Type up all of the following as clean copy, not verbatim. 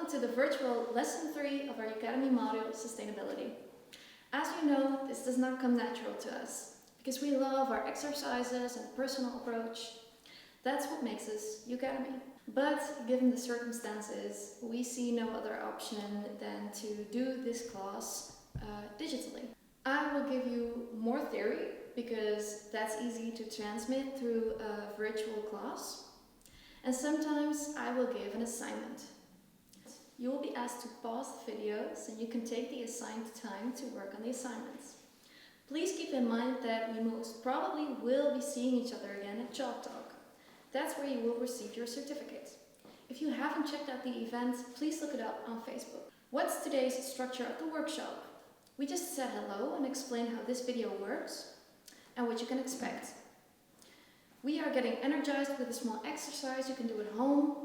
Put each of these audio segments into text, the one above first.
welcome to the virtual lesson 3 of our Academy module, Sustainability. As you know, this does not come natural to us, because we love our exercises and personal approach. That's what makes us Academy. But given the circumstances, we see no other option than to do this class digitally. I will give you more theory, because that's easy to transmit through a virtual class. And sometimes I will give an assignment. You will be asked to pause the videos and you can take the assigned time to work on the assignments. Please keep in mind that we most probably will be seeing each other again at Chalk Talk. That's where you will receive your certificate. If you haven't checked out the event, please look it up on Facebook. What's today's structure of the workshop? We just said hello and explained how this video works and what you can expect. We are getting energized with a small exercise you can do at home.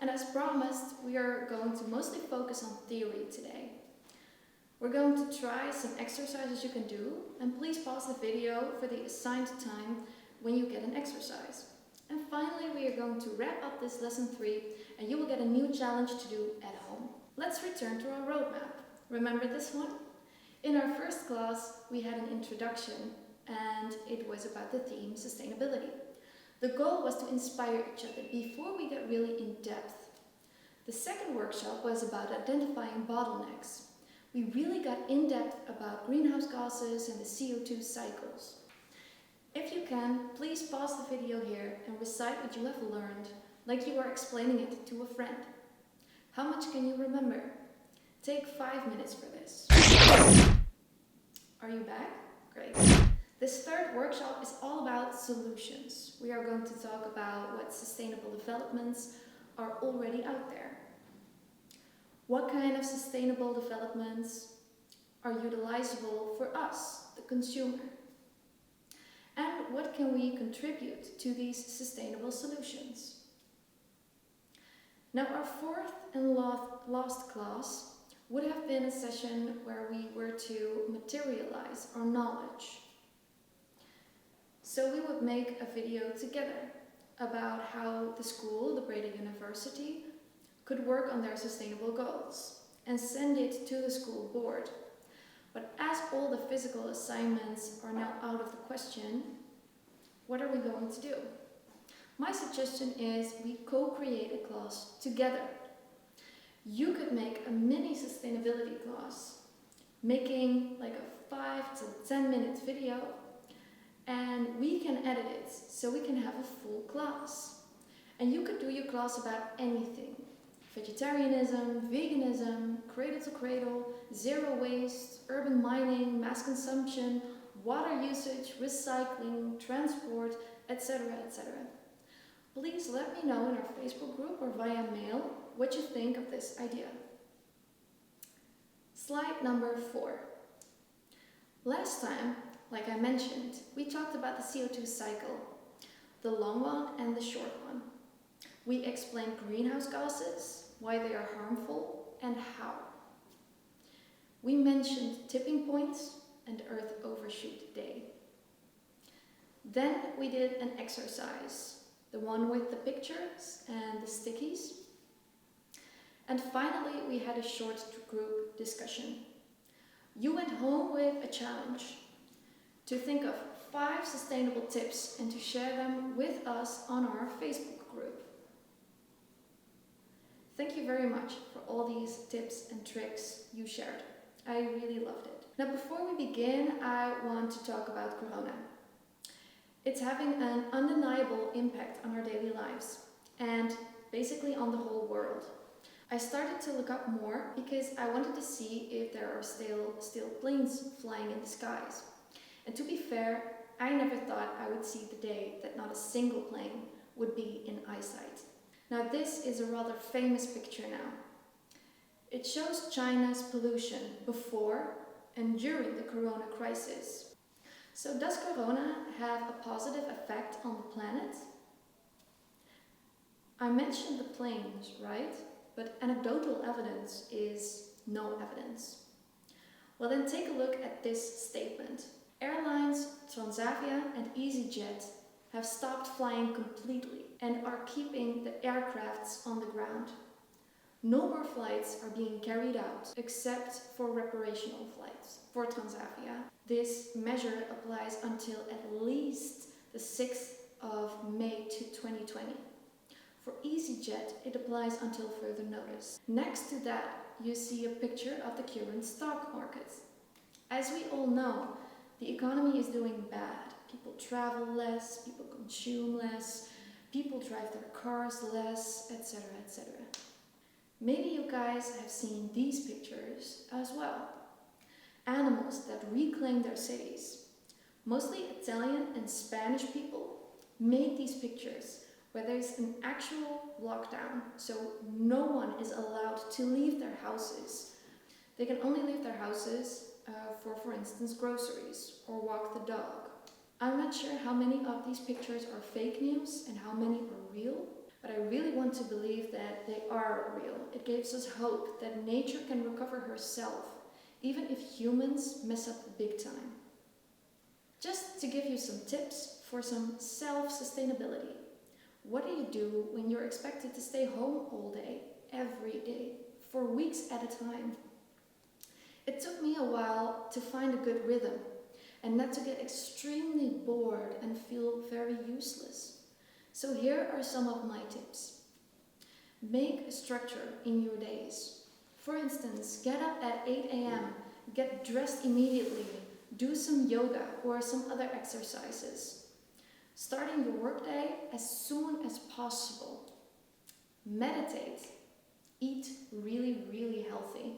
And as promised, we are going to mostly focus on theory today. We're going to try some exercises you can do, and please pause the video for the assigned time when you get an exercise. And finally, we are going to wrap up this lesson 3, and you will get a new challenge to do at home. Let's return to our roadmap. Remember this one? In our first class, we had an introduction, and it was about the theme sustainability. The goal was to inspire each other before we get really in depth. The second workshop was about identifying bottlenecks. We really got in depth about greenhouse gases and the CO2 cycles. If you can, please pause the video here and recite what you have learned, like you are explaining it to a friend. How much can you remember? Take 5 minutes for this. Are you back? Great. This third workshop is all about solutions. We are going to talk about what sustainable developments are already out there. What kind of sustainable developments are utilizable for us, the consumer? And what can we contribute to these sustainable solutions? Now, our fourth and last class would have been a session where we were to materialize our knowledge. So we would make a video together about how the school, the Breda University, could work on their sustainable goals and send it to the school board. But as all the physical assignments are now out of the question, what are we going to do? My suggestion is we co-create a class together. You could make a mini sustainability class, making like a 5 to 10 minute video, and we can edit it so we can have a full class. And you could do your class about anything. Vegetarianism, veganism, cradle to cradle, zero waste, urban mining, mass consumption, water usage, recycling, transport, etc., etc. Please let me know in our Facebook group or via mail what you think of this idea. Slide number 4. Last time, like I mentioned, we talked about the CO2 cycle, the long one and the short one. We explained greenhouse gases, why they are harmful, and how. We mentioned tipping points and Earth Overshoot Day. Then we did an exercise, the one with the pictures and the stickies. And finally, we had a short group discussion. You went home with a challenge to think of 5 sustainable tips and to share them with us on our Facebook group. Thank you very much for all these tips and tricks you shared. I really loved it. Now, before we begin, I want to talk about Corona. It's having an undeniable impact on our daily lives and basically on the whole world. I started to look up more because I wanted to see if there are still planes flying in the skies. And to be fair, I never thought I would see the day that not a single plane would be in eyesight. Now, this is a rather famous picture now. It shows China's pollution before and during the Corona crisis. So does Corona have a positive effect on the planet? I mentioned the planes, right? But anecdotal evidence is no evidence. Well, then take a look at this statement. Airlines Transavia and EasyJet have stopped flying completely and are keeping the aircrafts on the ground. No more flights are being carried out except for reparational flights for Transavia. This measure applies until at least the 6th of May 2020. For EasyJet, it applies until further notice. Next to that, you see a picture of the current stock market. As we all know, the economy is doing bad. People travel less, people consume less, people drive their cars less, etc., etc. Maybe you guys have seen these pictures as well. Animals that reclaim their cities. Mostly Italian and Spanish people made these pictures where there's an actual lockdown, so no one is allowed to leave their houses. They can only leave their houses for instance, groceries or walk the dog. I'm not sure how many of these pictures are fake news and how many are real, but I really want to believe that they are real. It gives us hope that nature can recover herself, even if humans mess up big time. Just to give you some tips for some self-sustainability. What do you do when you're expected to stay home all day, every day, for weeks at a time? It took me a while to find a good rhythm and not to get extremely bored and feel very useless. So here are some of my tips. Make a structure in your days. For instance, get up at 8 a.m., get dressed immediately, do some yoga or some other exercises. Starting your workday as soon as possible. Meditate. Eat really, really healthy.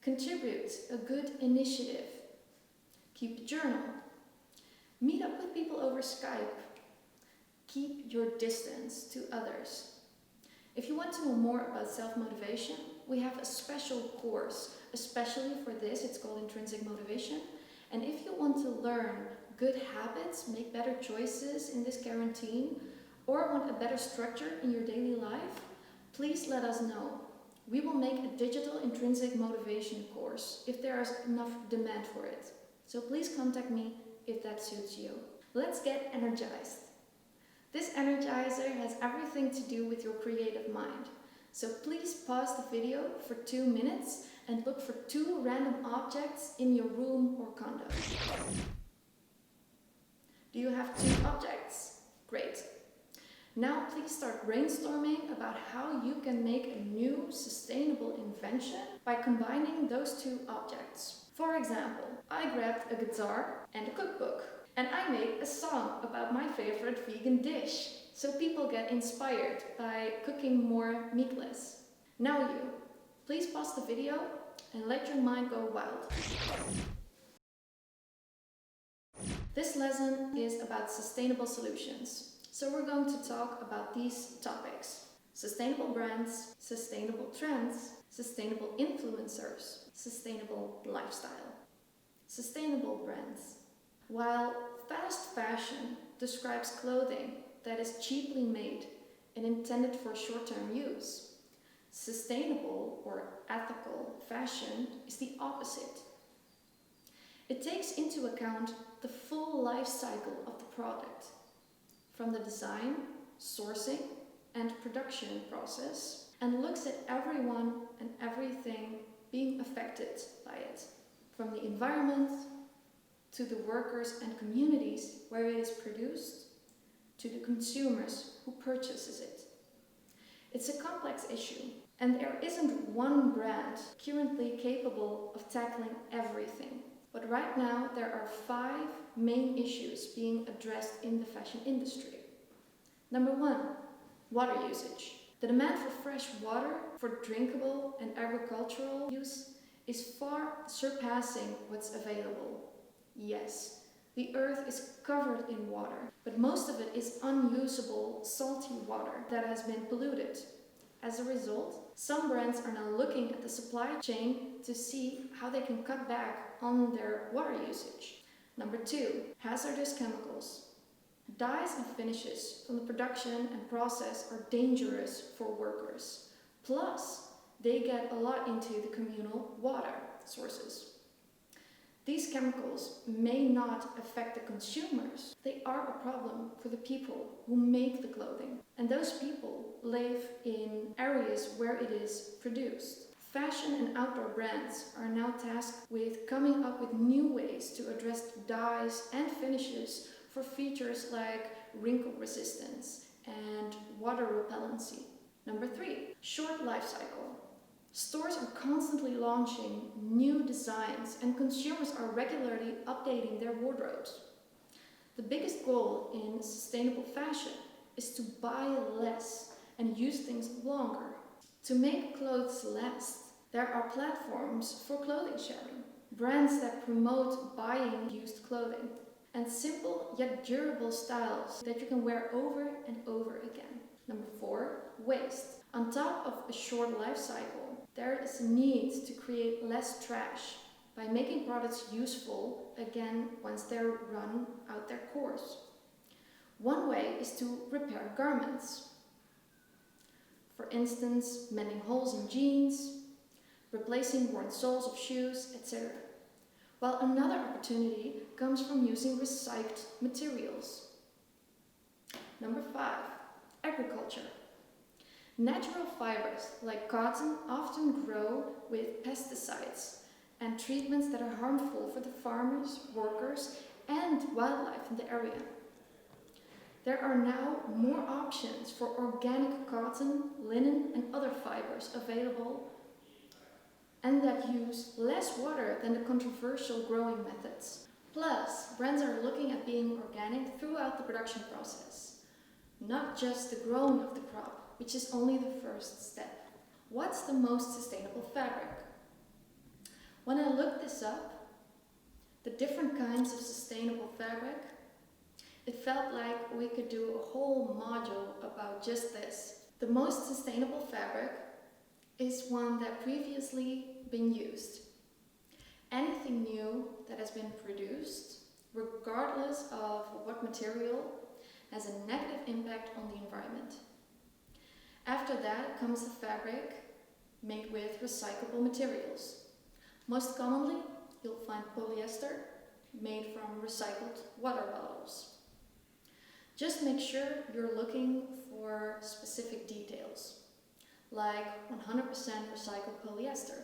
Contribute a good initiative. Keep a journal. Meet up with people over Skype. Keep your distance to others. If you want to know more about self-motivation, we have a special course, especially for this. It's called Intrinsic Motivation. And if you want to learn good habits, make better choices in this quarantine, or want a better structure in your daily life, please let us know. We will make a digital intrinsic motivation course if there is enough demand for it. So please contact me if that suits you. Let's get energized. This energizer has everything to do with your creative mind. So please pause the video for 2 minutes and look for 2 random objects in your room or condo. Do you have 2 objects? Great. Now please start brainstorming about how you can make a new sustainable invention by combining those 2 objects. For example, I grabbed a guitar and a cookbook, and I made a song about my favorite vegan dish, so people get inspired by cooking more meatless. Now you, please pause the video and let your mind go wild. This lesson is about sustainable solutions. So we're going to talk about these topics: sustainable brands, sustainable trends, sustainable influencers, sustainable lifestyle. Sustainable brands. While fast fashion describes clothing that is cheaply made and intended for short-term use, sustainable or ethical fashion is the opposite. It takes into account the full life cycle of the product, from the design, sourcing, and production process, and looks at everyone and everything being affected by it, from the environment to the workers and communities where it is produced, to the consumers who purchases it. It's a complex issue, and there isn't one brand currently capable of tackling everything. But right now there are 5 main issues being addressed in the fashion industry. Number 1, water usage. The demand for fresh water for drinkable and agricultural use is far surpassing what's available. Yes, the earth is covered in water, but most of it is unusable, salty water that has been polluted. As a result, some brands are now looking at the supply chain to see how they can cut back on their water usage. Number 2, hazardous chemicals. Dyes and finishes from the production and process are dangerous for workers. Plus, they get a lot into the communal water sources. These chemicals may not affect the consumers. They are a problem for the people who make the clothing. And those people live in areas where it is produced. Fashion and outdoor brands are now tasked with coming up with new ways to address dyes and finishes for features like wrinkle resistance and water repellency. Number 3, short life cycle. Stores are constantly launching new designs and consumers are regularly updating their wardrobes. The biggest goal in sustainable fashion is to buy less and use things longer. To make clothes last, there are platforms for clothing sharing, brands that promote buying used clothing, and simple yet durable styles that you can wear over and over again. Number 4, waste. On top of a short life cycle, there is a need to create less trash by making products useful again once they're run out their course. One way is to repair garments. For instance, mending holes in jeans, replacing worn soles of shoes, etc. While another opportunity comes from using recycled materials. Number 5, agriculture. Natural fibers like cotton often grow with pesticides and treatments that are harmful for the farmers, workers, and wildlife in the area. There are now more options for organic cotton, linen, and other fibers available and that use less water than the controversial growing methods. Plus, brands are looking at being organic throughout the production process, not just the growing of the crop, which is only the first step. What's the most sustainable fabric? When I looked this up, the different kinds of sustainable fabric, it felt like we could do a whole module about just this. The most sustainable fabric is one that previously been used. Anything new that has been produced, regardless of what material, has a negative impact on the environment. After that comes the fabric made with recyclable materials. Most commonly, you'll find polyester made from recycled water bottles. Just make sure you're looking for specific details, like 100% recycled polyester.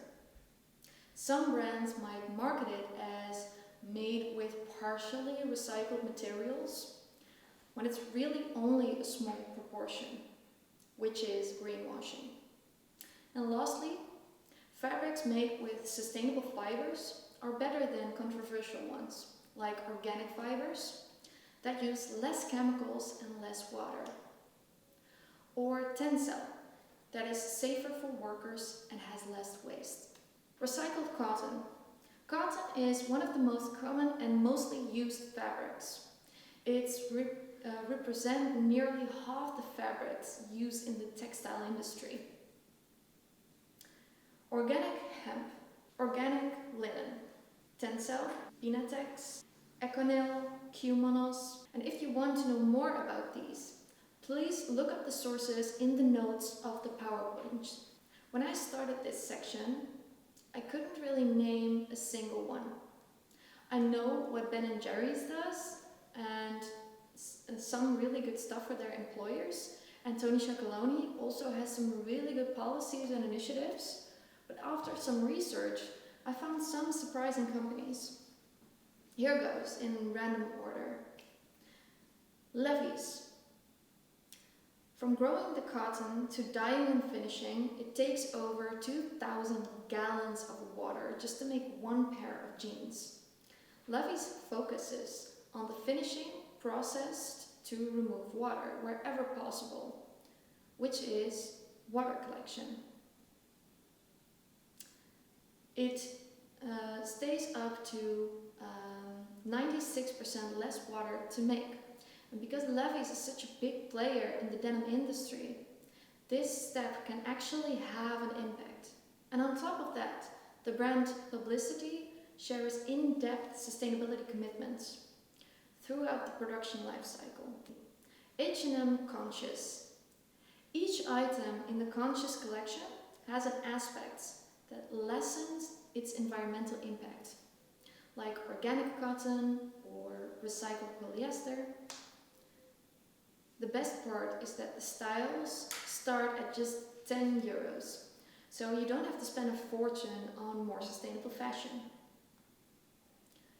Some brands might market it as made with partially recycled materials, when it's really only a small proportion, which is greenwashing. And lastly, fabrics made with sustainable fibers are better than controversial ones, like organic fibers that use less chemicals and less water. Or Tencel, that is safer for workers and has less waste. Recycled cotton. Cotton is one of the most common and mostly used fabrics. It's represent nearly half the fabrics used in the textile industry. Organic hemp, organic linen, Tencel, Pinatex, Econil, Q-Monos. And if you want to know more about these, please look up the sources in the notes of the PowerPoint. When I started this section, I couldn't really name a single one. I know what Ben & Jerry's does, and some really good stuff for their employers. And Tony Chocolonely also has some really good policies and initiatives. But after some research, I found some surprising companies. Here goes in random order. Levi's. From growing the cotton to dyeing and finishing, it takes over 2,000 gallons of water just to make one pair of jeans. Levi's focuses on the finishing processed to remove water wherever possible, which is water collection. It stays up to 96% less water to make. And because Levi's is such a big player in the denim industry, this step can actually have an impact. And on top of that, the brand publicity shares in-depth sustainability commitments throughout the production life cycle. H&M Conscious. Each item in the Conscious collection has an aspect that lessens its environmental impact. like organic cotton or recycled polyester. The best part is that the styles start at just 10 euros, so you don't have to spend a fortune on more sustainable fashion.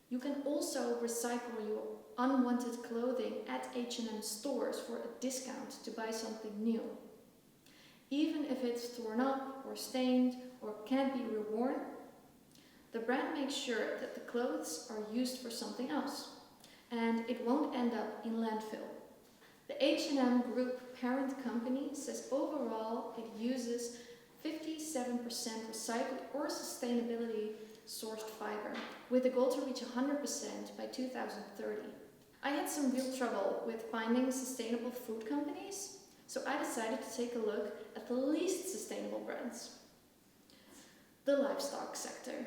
You can also recycle your unwanted clothing at H&M stores for a discount to buy something new. Even if it's torn up or stained or can't be reworn, the brand makes sure that the clothes are used for something else and it won't end up in landfill. The H&M Group parent company says overall it uses 57% recycled or sustainability sourced fiber, with a goal to reach 100% by 2030. I had some real trouble with finding sustainable food companies, so I decided to take a look at the least sustainable brands. The livestock sector,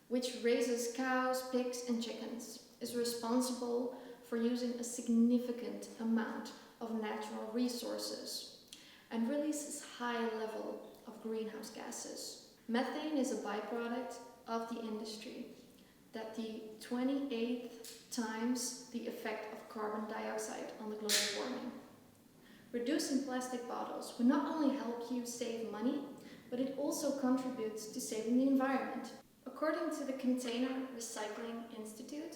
which raises cows, pigs and chickens, is responsible for using a significant amount of natural resources and releases high level of greenhouse gases. Methane is a byproduct of the industry that the 28th times the effect of carbon dioxide on the global warming. Reducing plastic bottles will not only help you save money, but it also contributes to saving the environment. According to the Container Recycling Institute,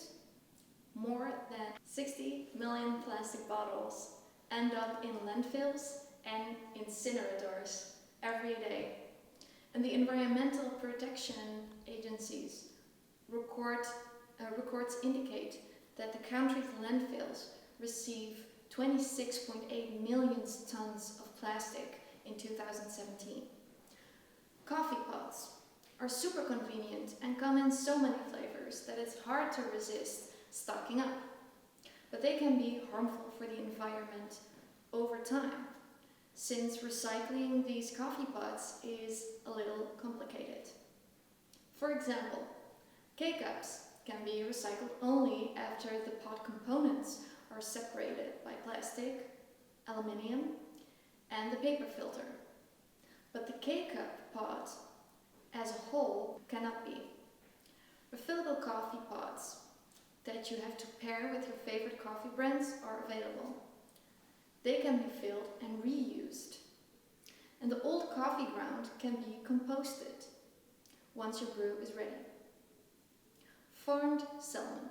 more than 60 million plastic bottles end up in landfills and incinerators every day. And the environmental protection agencies records indicate that the country's landfills receive 26.8 million tons of plastic in 2017. Coffee pots are super convenient and come in so many flavors that it's hard to resist stocking up. But they can be harmful for the environment over time, since recycling these coffee pots is a little complicated. For example, K-cups can be recycled only after the pot components are separated by plastic, aluminium, and the paper filter. But the K-cup pot as a whole cannot be. Refillable coffee pots that you have to pair with your favorite coffee brands are available. They can be filled and reused. And the old coffee ground can be composted once your brew is ready. Farmed salmon.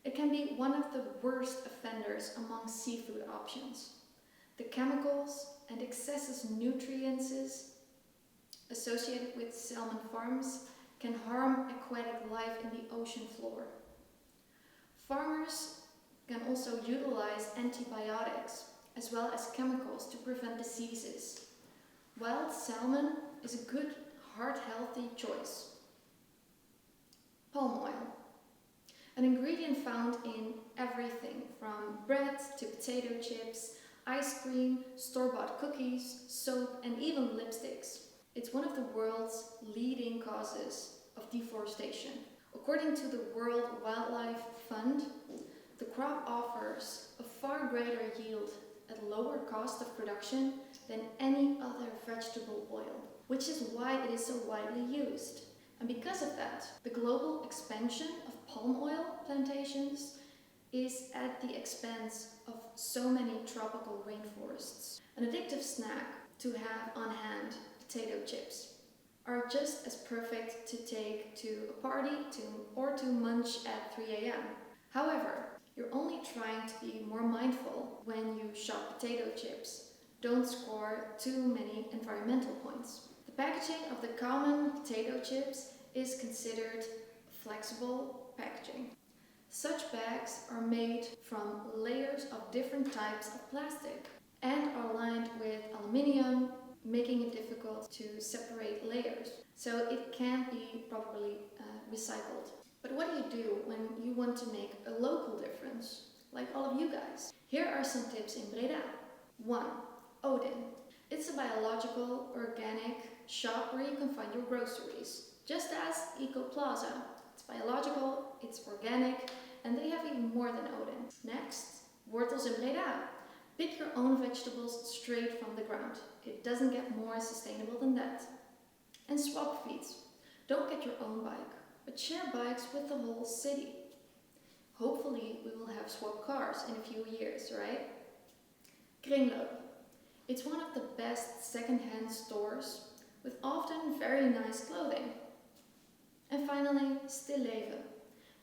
It can be one of the worst offenders among seafood options. The chemicals and excessive nutrients associated with salmon farms can harm aquatic life in the ocean floor. Farmers can also utilize antibiotics as well as chemicals to prevent diseases. Wild salmon is a good, heart-healthy choice. Palm oil. An ingredient found in everything from bread to potato chips, ice cream, store-bought cookies, soap, and even lipsticks. It's one of the world's leading causes of deforestation. According to the World Wildlife Fund, the crop offers a far greater yield at lower cost of production than any other vegetable oil, which is why it is so widely used. And because of that, the global expansion of palm oil plantations is at the expense of so many tropical rainforests. An addictive snack to have on hand, potato chips, are just as perfect to take to a party or to munch at 3 a.m. However, you're only trying to be more mindful when you shop potato chips. Don't score too many environmental points. The packaging of the common potato chips is considered flexible packaging. Such bags are made from layers of different types of plastic and are lined with aluminium, making it difficult to separate layers, so it can't be properly recycled. But what do you do when you want to make a local difference, like all of you guys? Here are some tips in Breda. 1. Odin. It's a biological, organic shop where you can find your groceries. Just as Eco Plaza. It's biological, it's organic, and they have even more than Odin. Next, Wortels in Breda. Pick your own vegetables straight from the ground. It doesn't get more sustainable than that. And swap feeds. Don't get your own bike, but share bikes with the whole city. Hopefully we will have swapped cars in a few years, right? Kringloop. It's one of the best second-hand stores with often very nice clothing. And finally, Stilleven,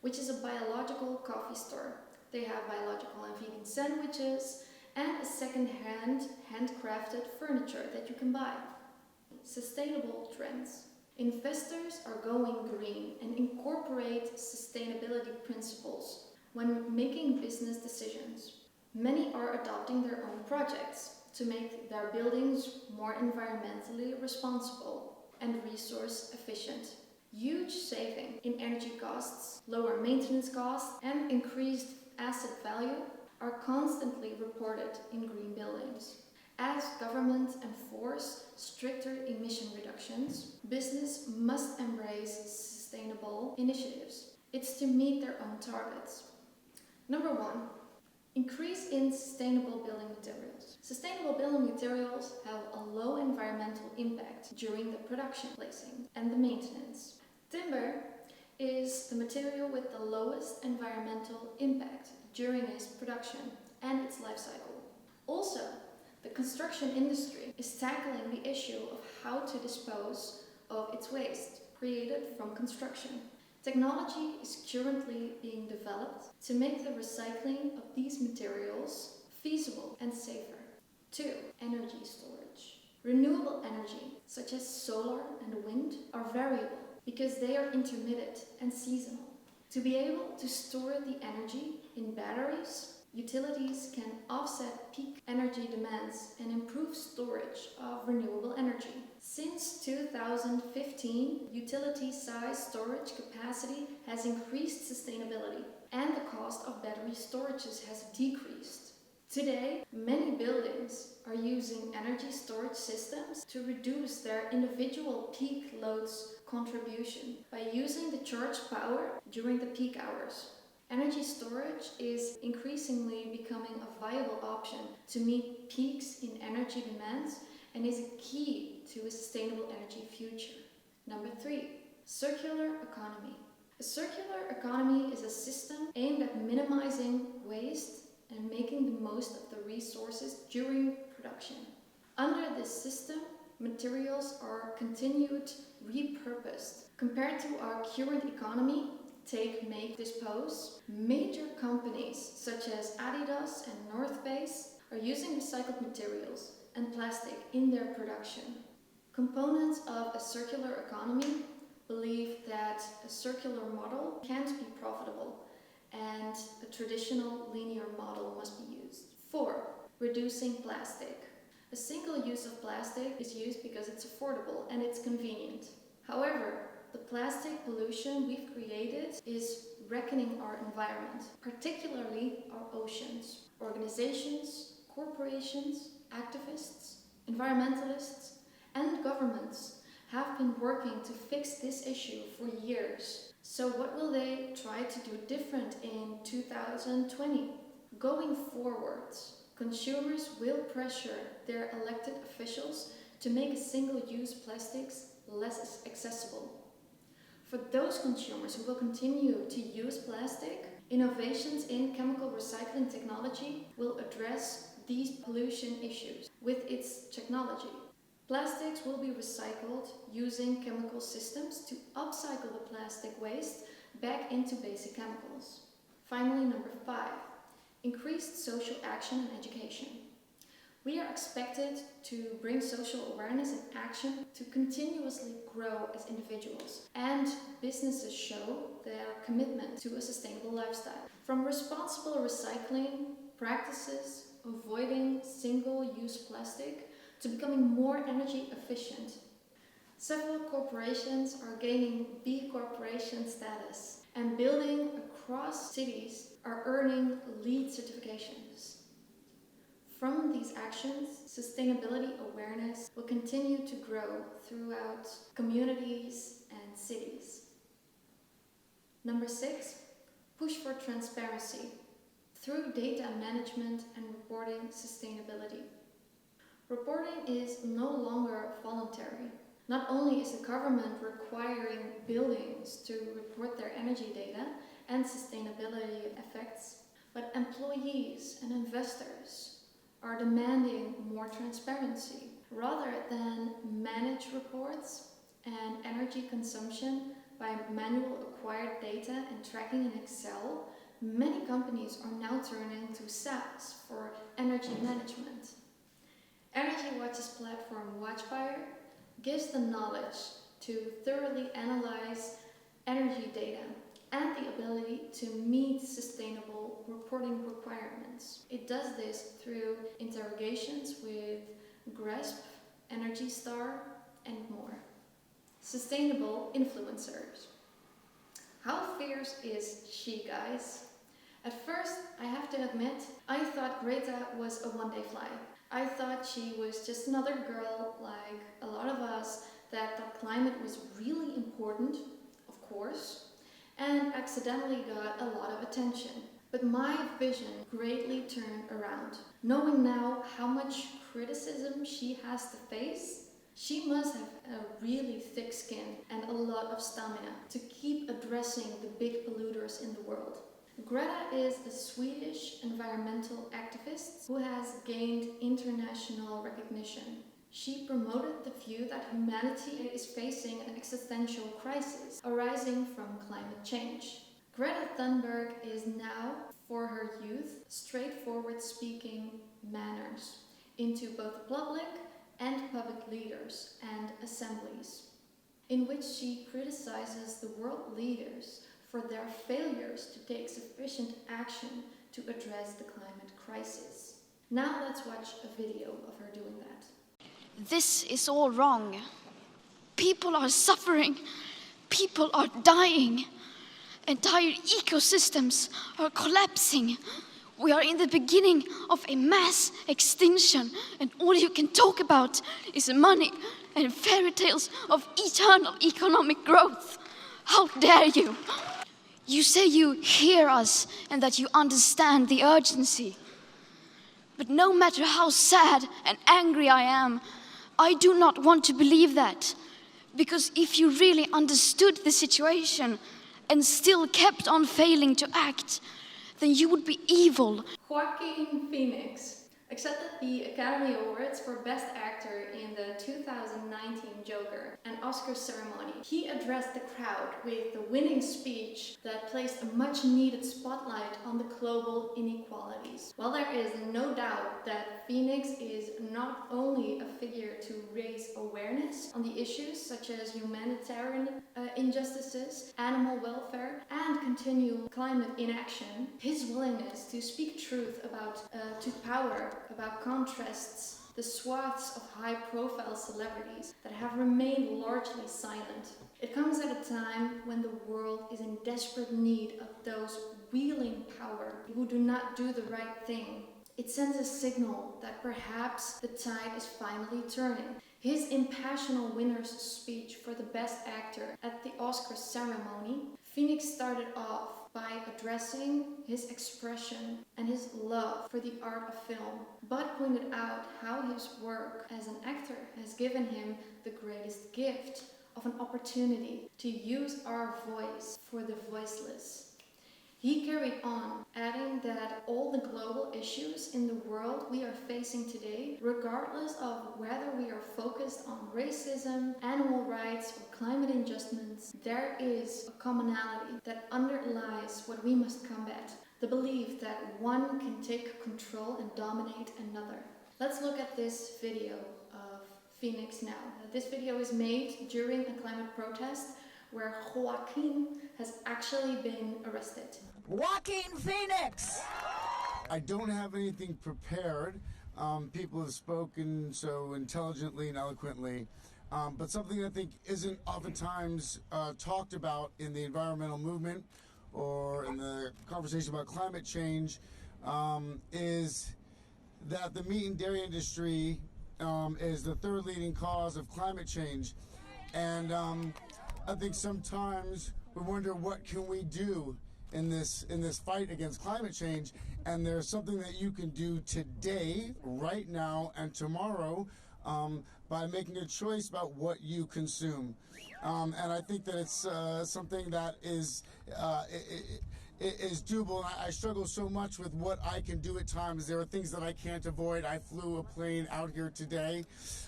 which is a biological coffee store. They have biological and vegan sandwiches and a second-hand handcrafted furniture that you can buy. Sustainable trends. Investors are going green and incorporate sustainability principles when making business decisions. Many are adopting their own projects to make their buildings more environmentally responsible and resource efficient. Huge saving in energy costs, lower maintenance costs, and increased asset value are constantly reported in green buildings. As governments enforce stricter emission reductions, business must embrace sustainable initiatives. It's to meet their own targets. Number 1. Increase in sustainable building materials. Sustainable building materials have a low environmental impact during the production, placing, and the maintenance. Timber is the material with the lowest environmental impact during its production and its life cycle. Also, the construction industry is tackling the issue of how to dispose of its waste created from construction. Technology is currently being developed to make the recycling of these materials feasible and safer. 2. Energy storage. Renewable energy, such as solar and wind, are variable because they are intermittent and seasonal. To be able to store the energy in batteries, utilities can offset peak energy demands and improve storage of renewable energy. Since 2015, utility-size storage capacity has increased sustainability, and the cost of battery storages has decreased. Today, many buildings are using energy storage systems to reduce their individual peak loads contribution by using the charge power during the peak hours. Energy storage is increasingly becoming a viable option to meet peaks in energy demands and is a key to a sustainable energy future. Number 3. Circular economy. A circular economy is a system aimed at minimizing waste and making the most of the resources during production. Under this system, materials are continued repurposed. Compared to our current economy, take, make, dispose, major companies such as Adidas and North Face are using recycled materials and plastic in their production. Components of a circular economy believe that a circular model can't be profitable and a traditional linear model must be used. 4. Reducing plastic. A single use of plastic is used because it's affordable and it's convenient. However, the plastic pollution we've created is wrecking our environment, particularly our oceans. Organizations, corporations, activists, environmentalists, and governments have been working to fix this issue for years. So what will they try to do different in 2020? Going forwards, consumers will pressure their elected officials to make single-use plastics less accessible. For those consumers who will continue to use plastic, innovations in chemical recycling technology will address these pollution issues with its technology. Plastics will be recycled using chemical systems to upcycle the plastic waste back into basic chemicals. Finally, number 5, increased social action and education. We are expected to bring social awareness and action to continuously grow as individuals, and businesses show their commitment to a sustainable lifestyle. From responsible recycling practices, avoiding single-use plastic, to becoming more energy efficient. Several corporations are gaining B Corporation status, and buildings across cities are earning LEED certifications. From these actions, sustainability awareness will continue to grow throughout communities and cities. Number 6, push for transparency through data management and reporting sustainability. Reporting is no longer voluntary, Not only is the government requiring buildings to report their energy data and sustainability effects, but employees and investors are demanding more transparency. Rather than manage reports and energy consumption by manual acquired data and tracking in Excel, many companies are now turning to SaaS for energy management. Energy Watch's platform Watchfire gives the knowledge to thoroughly analyze energy data and the ability to meet sustainable reporting requirements. It does this through interrogations with GRESP, Energy Star, and more. Sustainable influencers. How fierce is she, guys? At first, I have to admit, I thought Greta was a one-day fly. I thought she was just another girl like a lot of us that thought climate was really important, of course, and accidentally got a lot of attention. But my vision greatly turned around. Knowing now how much criticism she has to face, she must have a really thick skin and a lot of stamina to keep addressing the big polluters in the world. Greta is a Swedish environmental activist who has gained international recognition. She promoted the view that humanity is facing an existential crisis arising from climate change. Greta Thunberg is now, for her youth, straightforward speaking manners into both public and public leaders and assemblies, in which she criticizes the world leaders for their failures to take sufficient action to address the climate crisis. Now let's watch a video of her doing that. This is all wrong. People are suffering. People are dying. Entire ecosystems are collapsing. We are in the beginning of a mass extinction, and all you can talk about is money and fairy tales of eternal economic growth. How dare you? You say you hear us and that you understand the urgency. But no matter how sad and angry I am, I do not want to believe that. Because if you really understood the situation and still kept on failing to act, then you would be evil. Joaquin Phoenix accepted the Academy Awards for Best Actor in the 2019 Joker, an Oscar ceremony. He addressed the crowd with the winning speech that placed a much-needed spotlight on the global inequalities. While there is no doubt that Phoenix is not only a figure to raise awareness on the issues such as humanitarian injustices, animal welfare, and continual climate inaction, his willingness to speak truth to power, about contrasts the swaths of high-profile celebrities that have remained largely silent. It comes at a time when the world is in desperate need of those wielding power who do not do the right thing. It sends a signal that perhaps the tide is finally turning. His impassioned winner's speech for the Best Actor at the Oscar ceremony, Phoenix started off by addressing his expression and his love for the art of film, but pointed out how his work as an actor has given him the greatest gift of an opportunity to use our voice for the voiceless. He carried on, adding that all the global issues in the world we are facing today, regardless of whether we are focused on racism, animal rights, or climate injustice, there is a commonality that underlies what we must combat: the belief that one can take control and dominate another. Let's look at this video of Phoenix now. This video is made during a climate protest where Joaquin has actually been arrested. Joaquin Phoenix! I don't have anything prepared. People have spoken so intelligently and eloquently, but something I think isn't oftentimes talked about in the environmental movement or in the conversation about climate change is that the meat and dairy industry is the third leading cause of climate change. And I think sometimes we wonder, what can we do in this fight against climate change, and there's something that you can do today, right now, and tomorrow by making a choice about what you consume. And I think that it's something that is doable. I struggle so much with what I can do at times. There are things that I can't avoid. I flew a plane out here today,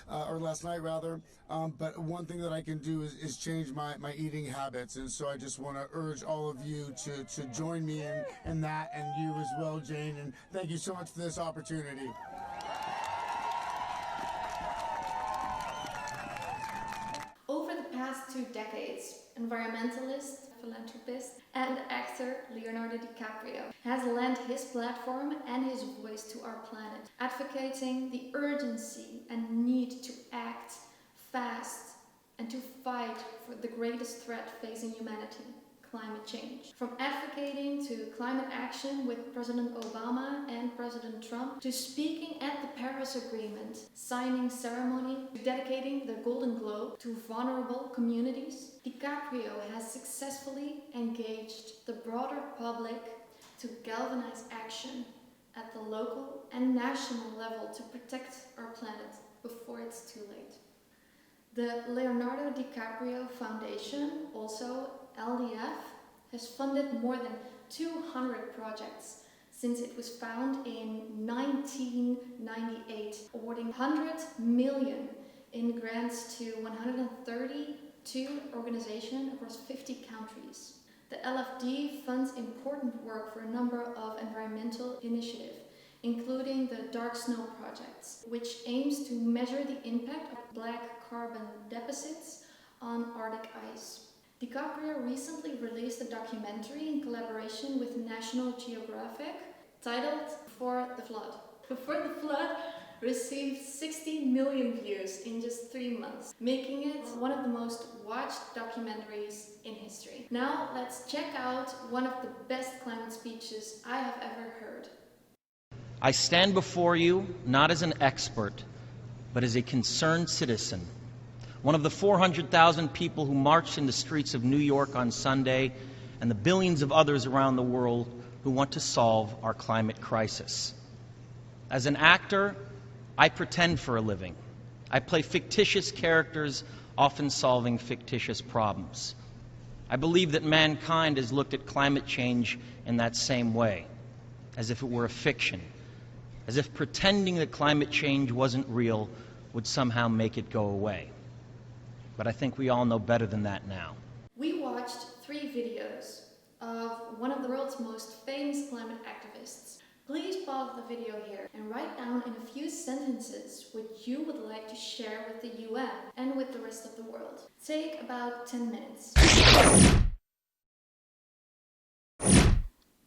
or last night rather, but one thing that I can do is change my eating habits. And so I just want to urge all of you to join me in that, and you as well, Jane. And thank you so much for this opportunity. Over the past 2 decades, environmentalist, philanthropist, and actor Leonardo DiCaprio has lent his platform and his voice to our planet, advocating the urgency and need to act fast and to fight for the greatest threat facing humanity: climate change. From advocating to climate action with President Obama and President Trump, to speaking at the Paris Agreement, signing ceremony, to dedicating the Golden Globe to vulnerable communities, DiCaprio has successfully engaged the broader public to galvanize action at the local and national level to protect our planet before it's too late. The Leonardo DiCaprio Foundation, also LDF, has funded more than 200 projects since it was founded in 1998, awarding 100 million in grants to 132 organizations across 50 countries. The LFD funds important work for a number of environmental initiatives, including the Dark Snow Project, which aims to measure the impact of black carbon deposits on Arctic ice. DiCaprio recently released a documentary in collaboration with National Geographic titled Before the Flood. Before the Flood received 60 million views in just 3 months, making it one of the most watched documentaries in history. Now let's check out one of the best climate speeches I have ever heard. I stand before you not as an expert, but as a concerned citizen, one of the 400,000 people who marched in the streets of New York on Sunday, and the billions of others around the world who want to solve our climate crisis. As an actor, I pretend for a living. I play fictitious characters, often solving fictitious problems. I believe that mankind has looked at climate change in that same way, as if it were a fiction, as if pretending that climate change wasn't real would somehow make it go away. But I think we all know better than that now. We watched 3 videos of one of the world's most famous climate activists. Please pause the video here and write down in a few sentences what you would like to share with the UN and with the rest of the world. Take about 10 minutes.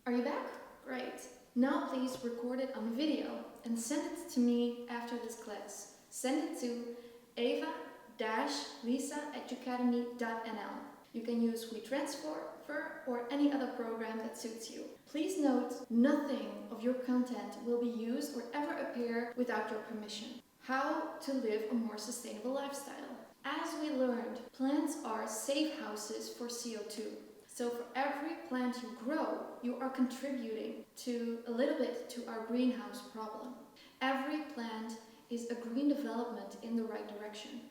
Are you back? Great. Now please record it on video and send it to me after this class. Send it to eva-lisa@ucademy.nl. You can use WeTransfer or any other program that suits you. Please note, nothing of your content will be used or ever appear without your permission. How to live a more sustainable lifestyle. As we learned, plants are safe houses for CO2. So for every plant you grow, you are contributing to a little bit to our greenhouse problem. Every plant is a green development in the right direction.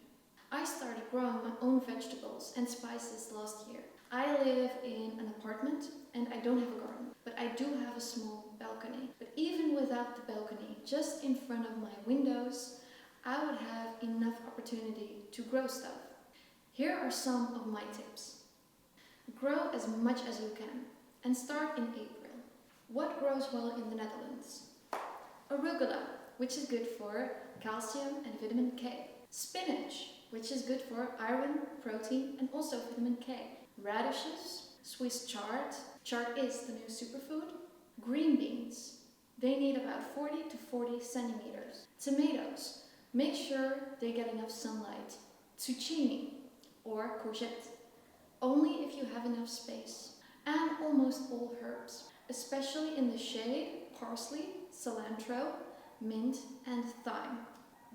I started growing my own vegetables and spices last year. I live in an apartment and I don't have a garden, but I do have a small balcony. But even without the balcony, just in front of my windows, I would have enough opportunity to grow stuff. Here are some of my tips. Grow as much as you can and start in April. What grows well in the Netherlands? Arugula, which is good for calcium and vitamin K. Spinach, which is good for iron, protein and also vitamin K. Radishes, Swiss chard. Chard is the new superfood. Green beans. They need about 40 to 40 centimeters. Tomatoes. Make sure they get enough sunlight. Zucchini or courgette. Only if you have enough space. And almost all herbs, especially in the shade, parsley, cilantro, mint and thyme.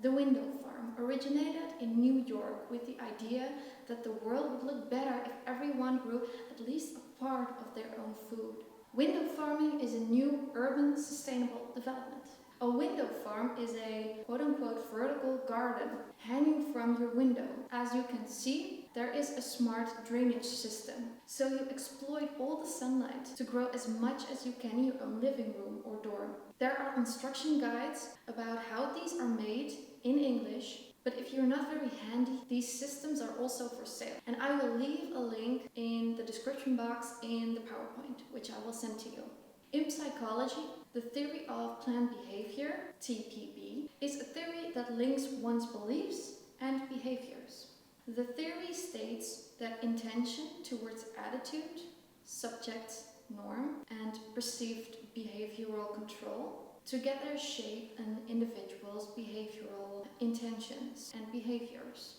The Window Farm originated in New York with the idea that the world would look better if everyone grew at least a part of their own food. Window farming is a new urban sustainable development. A window farm is a quote-unquote vertical garden hanging from your window. As you can see, there is a smart drainage system. So you exploit all the sunlight to grow as much as you can in your own living room or dorm. There are instruction guides about how these are made in English, but if you're not very handy, these systems are also for sale. And I will leave a link in the description box in the PowerPoint, which I will send to you. In psychology, the theory of planned behavior, TPB, is a theory that links one's beliefs and behaviors. The theory states that intention towards attitude, subject, norm, and perceived behavioral control together shape an individual's behavioral intentions and behaviors.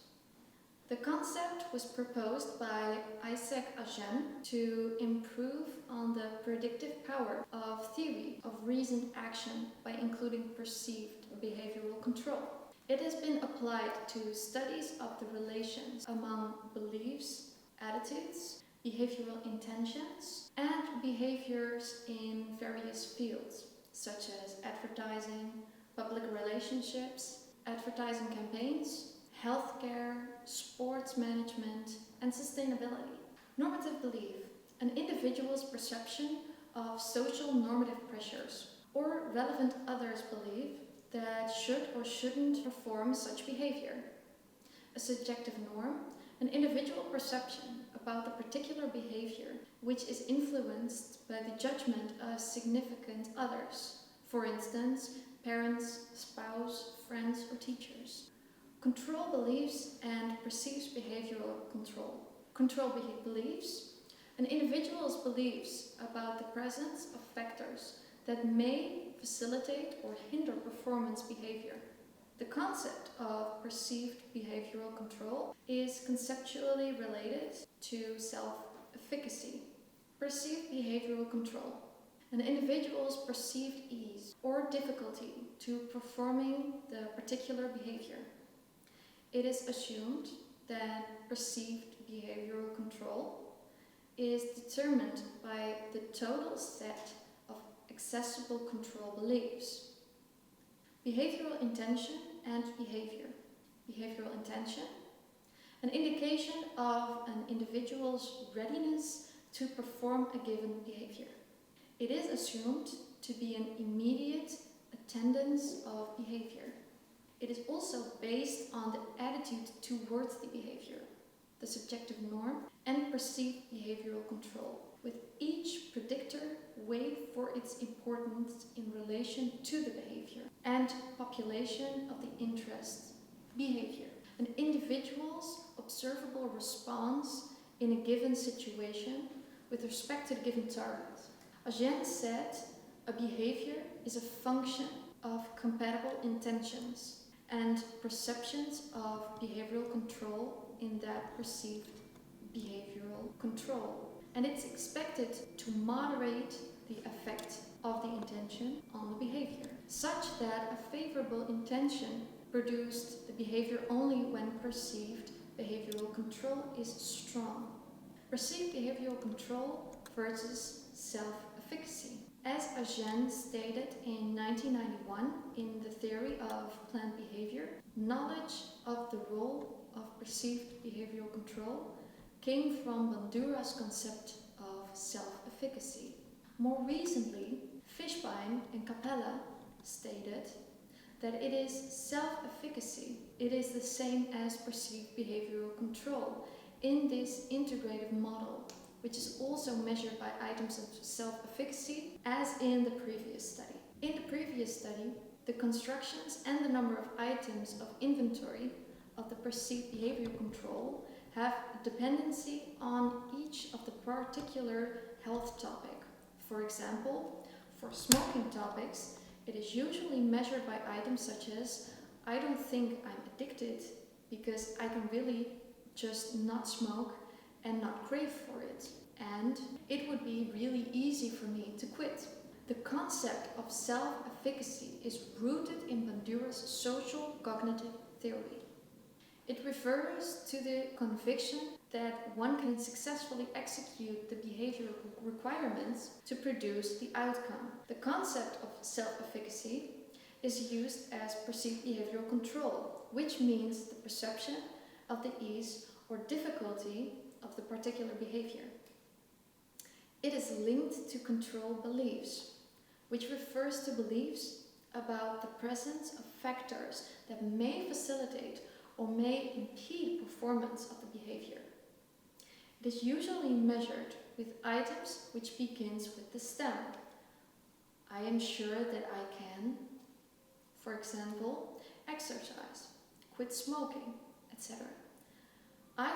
The concept was proposed by Isaac Agen to improve on the predictive power of theory of reasoned action by including perceived behavioral control. It has been applied to studies of the relations among beliefs, attitudes, behavioral intentions, and behaviors in various fields, such as advertising, public relationships, advertising campaigns, healthcare, sports management, and sustainability. Normative belief, an individual's perception of social normative pressures, or relevant others' belief that should or shouldn't perform such behavior. A subjective norm, an individual perception about the particular behavior which is influenced by the judgment of significant others, for instance, parents, spouse, friends, or teachers. Control beliefs and perceives behavioral control. Control beliefs, an individual's beliefs about the presence of factors that may facilitate or hinder performance behavior. The concept of perceived behavioral control is conceptually related to self-efficacy. Perceived behavioral control, an individual's perceived ease or difficulty to performing the particular behavior. It is assumed that perceived behavioral control is determined by the total set of accessible control beliefs. Behavioral intention and behavior. Behavioral intention, an indication of an individual's readiness to perform a given behavior. It is assumed to be an immediate attendance of behavior. It is also based on the attitude towards the behavior, the subjective norm, and perceived behavioral control, with each predictor weighed for its importance in relation to the behavior and population of the interest. Behavior, an individual's observable response in a given situation with respect to the given target. Agen said, a behavior is a function of compatible intentions and perceptions of behavioral control in that perceived behavioral control. And it's expected to moderate the effect of the intention on the behavior, such that a favorable intention produced the behavior only when perceived behavioral control is strong. Perceived behavioral control versus self-efficacy. As Agen stated in 1991 in the theory of planned behavior, knowledge of the role of perceived behavioral control came from Bandura's concept of self-efficacy. More recently, Fishbein and Capella stated that it is self-efficacy. It is the same as perceived behavioral control in this integrative model, which is also measured by items of self-efficacy, as in the previous study. In the previous study, the constructions and the number of items of inventory of the perceived behavioral control have dependency on each of the particular health topic. For example, for smoking topics, it is usually measured by items such as, I don't think I'm addicted because I can really just not smoke and not crave for it. And it would be really easy for me to quit. The concept of self-efficacy is rooted in Bandura's social cognitive theory. It refers to the conviction that one can successfully execute the behavioral requirements to produce the outcome. The concept of self-efficacy is used as perceived behavioral control, which means the perception of the ease or difficulty of the particular behavior. It is linked to control beliefs, which refers to beliefs about the presence of factors that may facilitate or may impede performance of the behavior. It is usually measured with items which begins with the stem. I am sure that I can, for example, exercise, quit smoking, etc. A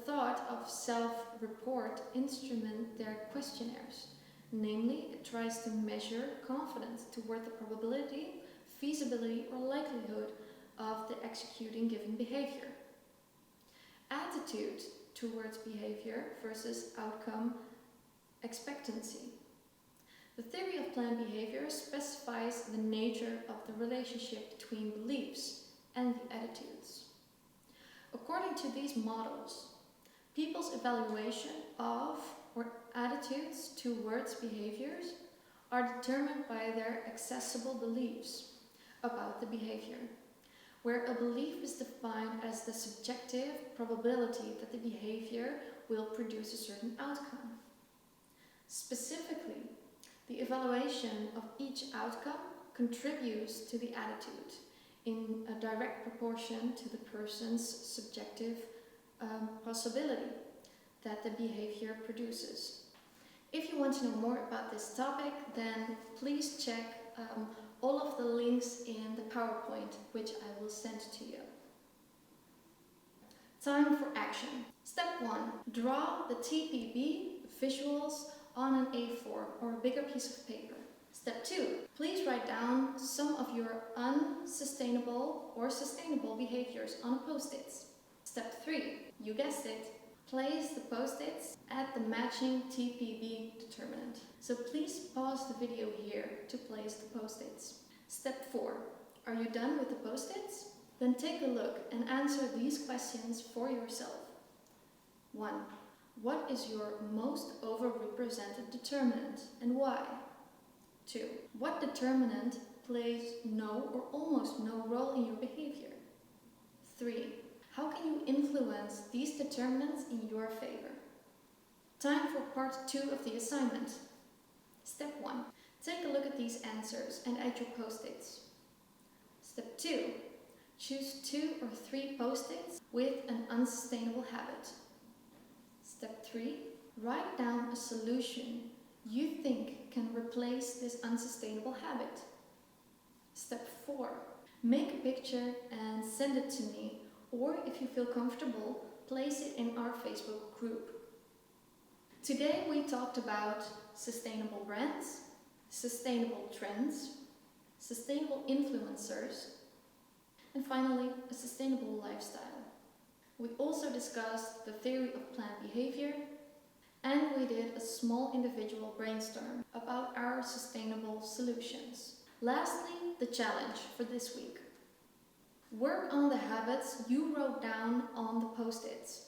thought of self-report instrument their questionnaires. Namely, it tries to measure confidence toward the probability, feasibility, or likelihood of the executing given behavior. Attitude towards behavior versus outcome expectancy. The theory of planned behavior specifies the nature of the relationship between beliefs and the attitudes. According to these models, people's evaluation of or attitudes towards behaviors are determined by their accessible beliefs about the behavior, where a belief is defined as the subjective probability that the behavior will produce a certain outcome. Specifically, the evaluation of each outcome contributes to the attitude in a direct proportion to the person's subjective possibility that the behavior produces. If you want to know more about this topic, then please check all of the links in the PowerPoint, which I will send to you. Time for action. Step 1. Draw the TPB visuals on an A4 or a bigger piece of paper. Step 2. Please write down some of your unsustainable or sustainable behaviors on Post-its. Step 3. You guessed it. Place the Post-its at the matching TPB determinant. So please pause the video here to place the Post-its. Step 4. Are you done with the Post-its? Then take a look and answer these questions for yourself. 1. What is your most overrepresented determinant and why? 2. What determinant plays no or almost no role in your behavior? 3. How can you influence these determinants in your favor? Time for part 2 of the assignment. Step 1. Take a look at these answers and add your Post-its. Step 2. Choose 2 or 3 Post-its with an unsustainable habit. Step 3. Write down a solution you think can replace this unsustainable habit. Step 4. Make a picture and send it to me, or if you feel comfortable, place it in our Facebook group. Today we talked about sustainable brands, sustainable trends, sustainable influencers, and finally, a sustainable lifestyle. We also discussed the theory of planned behavior, and we did a small individual brainstorm about our sustainable solutions. Lastly, the challenge for this week. Work on the habits you wrote down on the Post-its.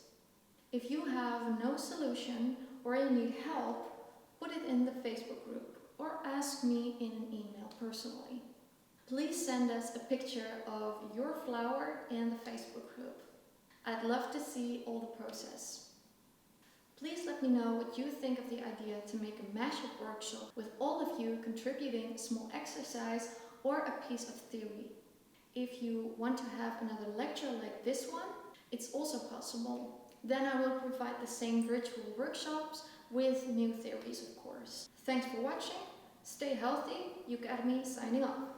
If you have no solution or you need help, put it in the Facebook group or ask me in an email personally. Please send us a picture of your flower in the Facebook group. I'd love to see all the process. Please let me know what you think of the idea to make a mashup workshop with all of you contributing a small exercise or a piece of theory. If you want to have another lecture like this one, it's also possible. Then I will provide the same virtual workshops with new theories, of course. Thanks for watching. Stay healthy. Academy signing off.